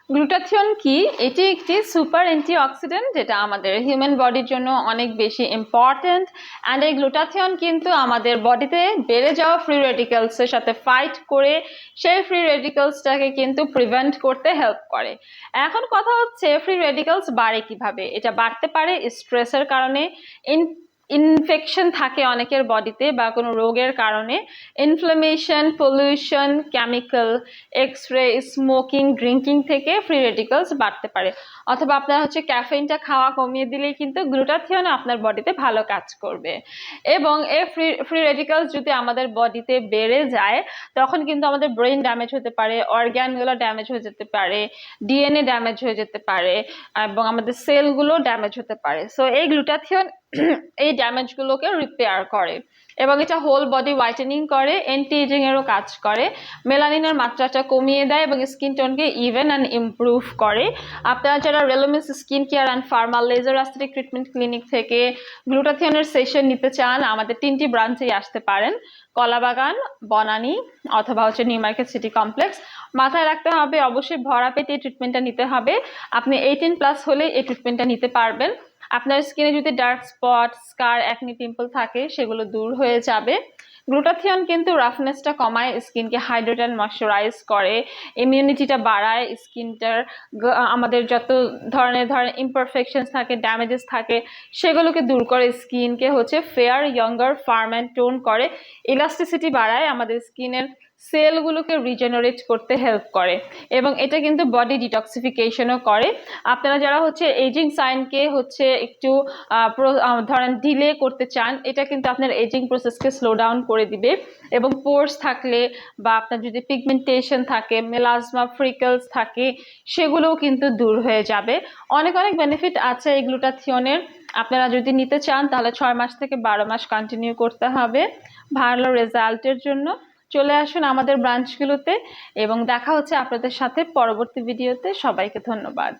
Glutathione কি? এটি একটি সুপার অ্যান্টিঅক্সিডেন্ট যেটা আমাদের হিউম্যান বডির জন্য অনেক বেশি ইম্পর্ট্যান্ট। অ্যান্ড এই গ্লুটাথিয়ন কিন্তু আমাদের বডিতে বেড়ে যাওয়া ফ্রি রেডিক্যালসের সাথে ফাইট করে সেই ফ্রি রেডিক্যালসটাকে কিন্তু প্রিভেন্ট করতে হেল্প করে। এখন কথা হচ্ছে ফ্রি রেডিক্যালস বাড়ে কিভাবে? এটা বাড়তে পারে স্ট্রেসের কারণে, ইনফেকশন থাকে অনেকের বডিতে বা কোনো রোগের কারণে, inflammation, pollution, chemical, X ray, smoking, drinking থেকে ফ্রি রেডিক্যালস বাড়তে পারে। অথবা আপনার হচ্ছে ক্যাফেইনটা খাওয়া কমিয়ে দিলেই কিন্তু গ্লুটাথিয়ন আপনার বডিতে ভালো কাজ করবে। এবং এই ফ্রি রেডিক্যালস যদি আমাদের বডিতে বেড়ে যায় তখন কিন্তু আমাদের ব্রেন ড্যামেজ হতে পারে, অর্গ্যানগুলো ড্যামেজ হয়ে যেতে পারে, ডিএনএ ড্যামেজ হয়ে যেতে পারে এবং আমাদের সেলগুলো ড্যামেজ হতে পারে। সো এই গ্লুটাথিয়ন এই ড্যামেজগুলোকে রিপেয়ার করে এবং এটা হোল বডি হোয়াইটেনিং করে, অ্যান্টি এজিং এরও কাজ করে, মেলানিনের মাত্রাটা কমিয়ে দেয় এবং স্কিন টোনকে ইভেন অ্যান্ড ইমপ্রুভ করে। আপনারা যারা রেলোমিস skin care and pharma laser aesthetic treatment clinic থেকে গ্লুটাথিয়নের সেশন নিতে চান আমাদের 3টি ব্রাঞ্চেই আসতে পারেন, কলাবাগান, বনানী অথবা হচ্ছে নিউ মার্কেট সিটি কমপ্লেক্স। মাথায় রাখতে হবে অবশ্যই ভরা পেটে এই ট্রিটমেন্টটা নিতে হবে। আপনি 18+ হলে এই ট্রিটমেন্টটা নিতে পারবেন। আপনার স্কিনে যদি ডার্ক স্পট, স্কার, অ্যাকনি, পিম্পল থাকে সেগুলো দূর হয়ে যাবে। গ্লুটাথিয়ন কিন্তু রাফনেসটা কমায়, স্কিনকে হাইড্রেট অ্যান্ড ময়শ্চারাইজ করে, ইমিউনিটিটা বাড়ায়, স্কিনটার আমাদের যত ধরনের ইমপারফেকশনস থাকে, ড্যামেজেস থাকে সেগুলোকে দূর করে, স্কিনকে হচ্ছে fair, younger, farm and tone করে, ইলাস্টিসিটি বাড়ায়, আমাদের স্কিনের সেলগুলোকে রিজেনারেট করতে হেল্প করে এবং এটা কিন্তু বডি ডিটক্সিফিকেশনও করে। আপনারা যারা হচ্ছে এজিং সাইনকে হচ্ছে একটু ধরেন ডিলে করতে চান, এটা কিন্তু আপনার এজিং প্রসেসকে স্লো ডাউন করে দিবে এবং পোর্স থাকলে বা আপনার যদি পিগমেন্টেশন থাকে, মেলাজমা, ফ্রিকলস থাকে সেগুলোও কিন্তু দূর হয়ে যাবে। অনেক বেনিফিট আছে এই গ্লুটাথিয়নের। আপনারা যদি নিতে চান তাহলে 6 মাস থেকে 12 মাস কন্টিনিউ করতে হবে ভালো রেজাল্টের জন্য। চলে আসুন আমাদের ব্রাঞ্চগুলোতে এবং দেখা হচ্ছে আপনাদের সাথে পরবর্তী ভিডিওতে। সবাইকে ধন্যবাদ।